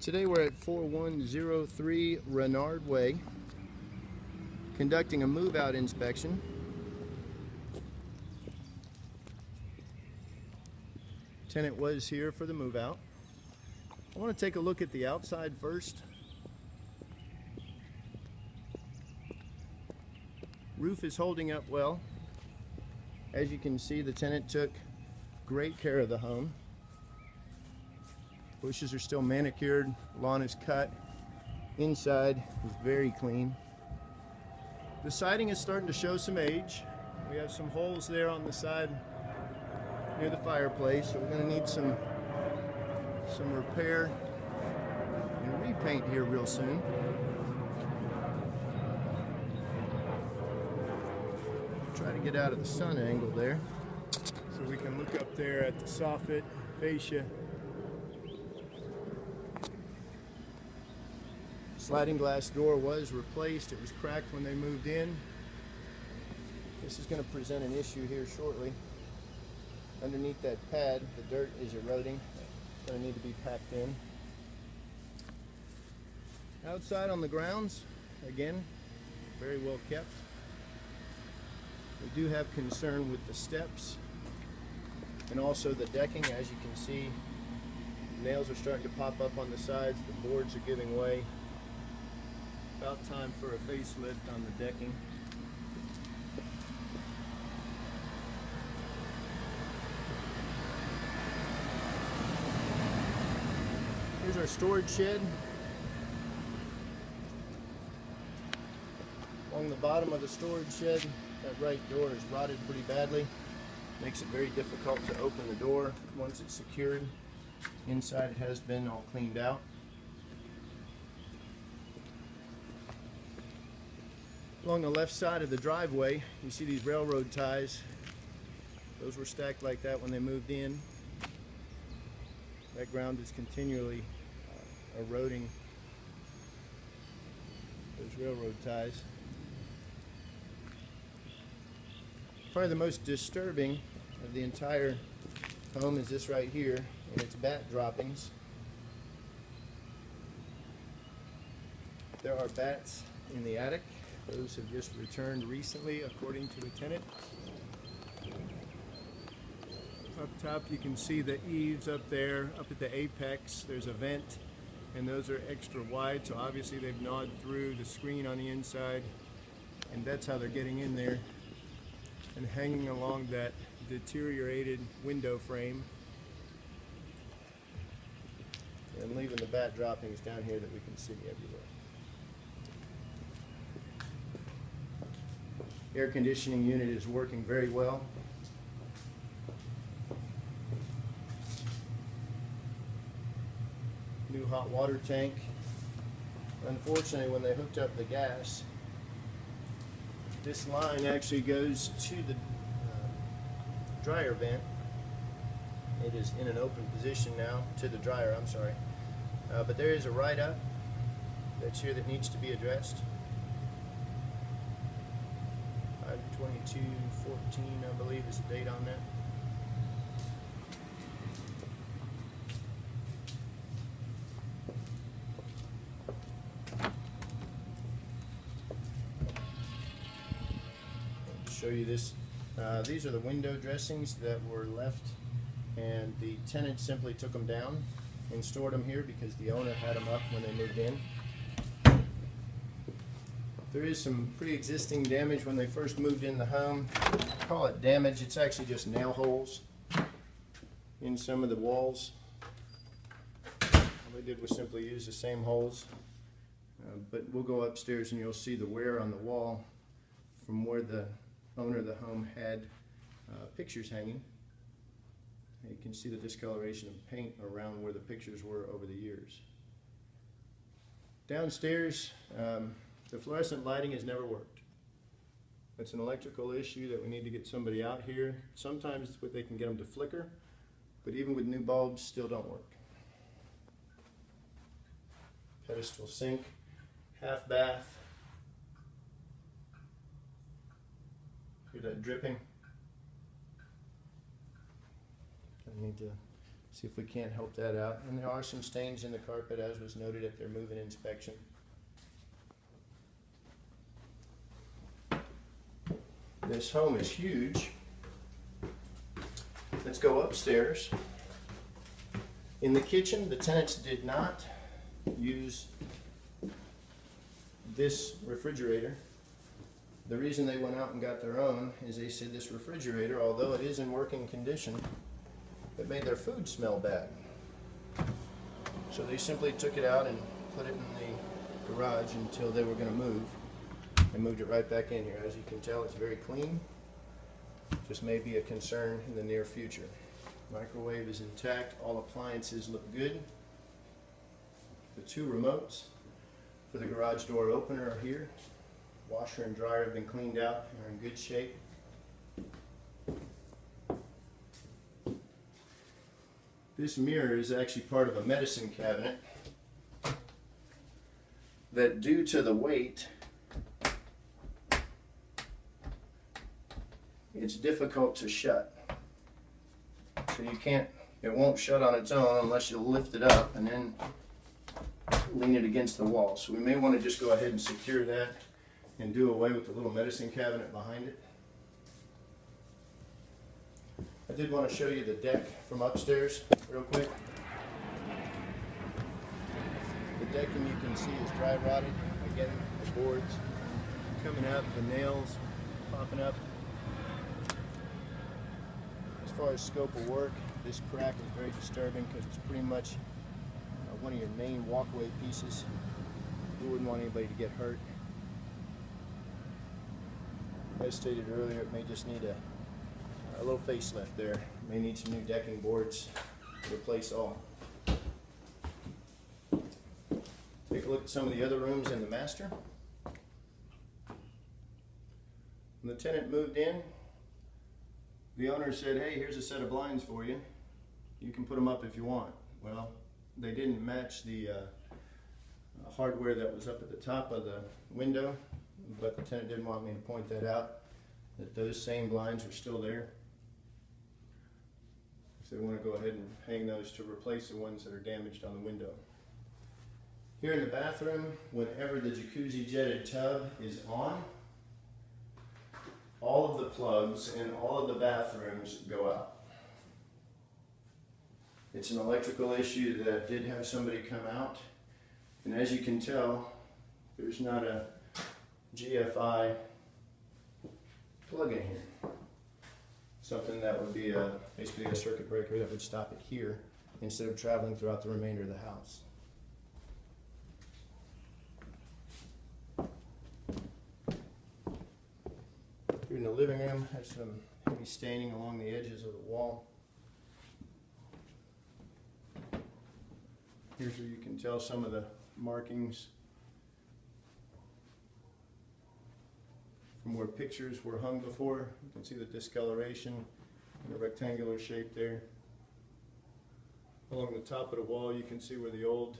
Today we're at 4103 Renard Way, conducting a move-out inspection. Tenant was here for the move-out. I want to take a look at the outside first. Roof is holding up well. As you can see, the tenant took great care of the home. Bushes are still manicured, lawn is cut, inside is very clean. The siding is starting to show some age. We have some holes there on the side near the fireplace, so we're going to need some repair and repaint here real soon. Try to get out of the sun angle there so we can look up there at the soffit, fascia. Sliding glass door was replaced. It was cracked when they moved in. This is going to present an issue here shortly. Underneath that pad, the dirt is eroding. It's going to need to be packed in. Outside on the grounds, again, very well kept. We do have concern with the steps and also the decking. As you can see, nails are starting to pop up on the sides. The boards are giving way. About time for a facelift on the decking. Here's our storage shed. Along the bottom of the storage shed, that right door is rotted pretty badly. Makes it very difficult to open the door once it's secured. Inside it has been all cleaned out. Along the left side of the driveway, you see these railroad ties. Those were stacked like that when they moved in. That ground is continually eroding those railroad ties. Probably the most disturbing of the entire home is this right here, and it's bat droppings. There are bats in the attic. Those have just returned recently, according to the tenant. Up top, you can see the eaves up there. Up at the apex, there's a vent, and those are extra wide, so obviously they've gnawed through the screen on the inside, and that's how they're getting in there and hanging along that deteriorated window frame and leaving the bat droppings down here that we can see everywhere. Air conditioning unit is working very well. New hot water tank. Unfortunately, when they hooked up the gas, this line actually goes to the dryer vent. It is in an open position now, to the dryer, I'm sorry. But there is a write-up that's here that needs to be addressed. 5/22/14, I believe, is the date on that. I'll show you this. These are the window dressings that were left, and the tenant simply took them down and stored them here because the owner had them up when they moved in. There is some pre-existing damage when they first moved in the home. I call it damage. It's actually just nail holes in some of the walls. All they did was simply use the same holes. But we'll go upstairs and you'll see the wear on the wall from where the owner of the home had pictures hanging. And you can see the discoloration of paint around where the pictures were over the years. Downstairs, the fluorescent lighting has never worked. It's an electrical issue that we need to get somebody out here. Sometimes they can get them to flicker, but even with new bulbs, still don't work. Pedestal sink, half bath. Hear that dripping? I need to See if we can't help that out. And there are some stains in the carpet, as was noted at their move-in inspection. This home is huge. Let's go upstairs. In the kitchen, the tenants did not use this refrigerator. The reason they went out and got their own is they said this refrigerator, although it is in working condition, it made their food smell bad. So they simply took it out and put it in the garage until they were going to move, and moved it right back in here. As you can tell, it's very clean. Just may be a concern in the near future. Microwave is intact. All appliances look good. The two remotes for the garage door opener are here. Washer and dryer have been cleaned out and are in good shape. This mirror is actually part of a medicine cabinet that, due to the weight, it's difficult to shut. So you can't, it won't shut on its own unless you lift it up and then lean it against the wall. So we may want to just go ahead and secure that and do away with the little medicine cabinet behind it. I did want to show you the deck from upstairs real quick. The decking, you can see, is dry rotted. Again, the boards coming up, the nails popping up. As far as scope of work, this crack is very disturbing because it's pretty much one of your main walkway pieces. We wouldn't want anybody to get hurt. As stated earlier, it may just need a little facelift there. It may need some new decking boards to replace all. Take a look at some of the other rooms in the master. When the tenant moved in, the owner said, hey, here's a set of blinds for you. You can put them up if you want. Well, they didn't match the hardware that was up at the top of the window, but the tenant didn't want me to point that out, that those same blinds are still there. If they want to go ahead and hang those to replace the ones that are damaged on the window. Here in the bathroom, whenever the jacuzzi jetted tub is on, all of the plugs in all of the bathrooms go out. It's an electrical issue that did have somebody come out, and as you can tell, there's not a GFI plug in here. Something that would be basically a circuit breaker that would stop it here instead of traveling throughout the remainder of the house. Here in the living room, has some heavy staining along the edges of the wall. Here's where you can tell some of the markings from where pictures were hung before. You can see the discoloration in a rectangular shape there. Along the top of the wall, you can see where the old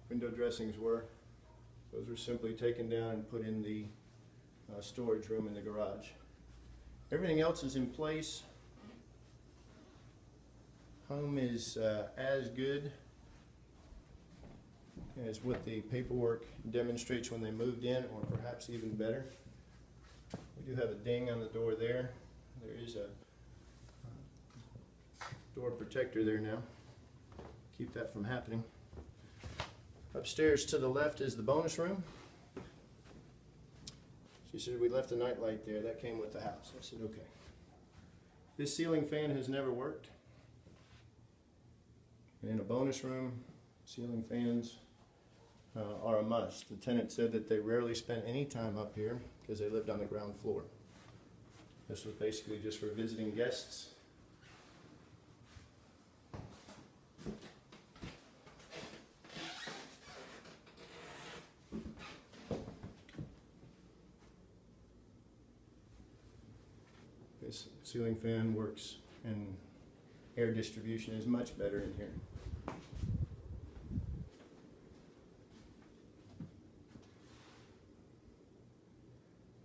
window dressings were. Those were simply taken down and put in the storage room in the garage. Everything else is in place. Home is as good as what the paperwork demonstrates when they moved in, or perhaps even better. We do have a ding on the door there. There is a door protector there now. Keep that from happening. Upstairs to the left is the bonus room. She said, we left the nightlight there. That came with the house. I said, okay. This ceiling fan has never worked. And in a bonus room, ceiling fans are a must. The tenant said that they rarely spent any time up here because they lived on the ground floor. This was basically just for visiting guests. This ceiling fan works and air distribution is much better in here.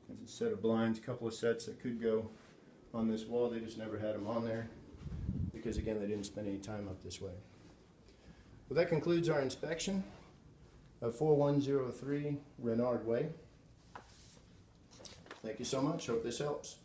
There's a set of blinds, a couple of sets that could go on this wall. They just never had them on there. The because again, they didn't spend any time up this way. Well, that concludes our inspection of 4103 Renard Way. Thank you so much. Hope this helps.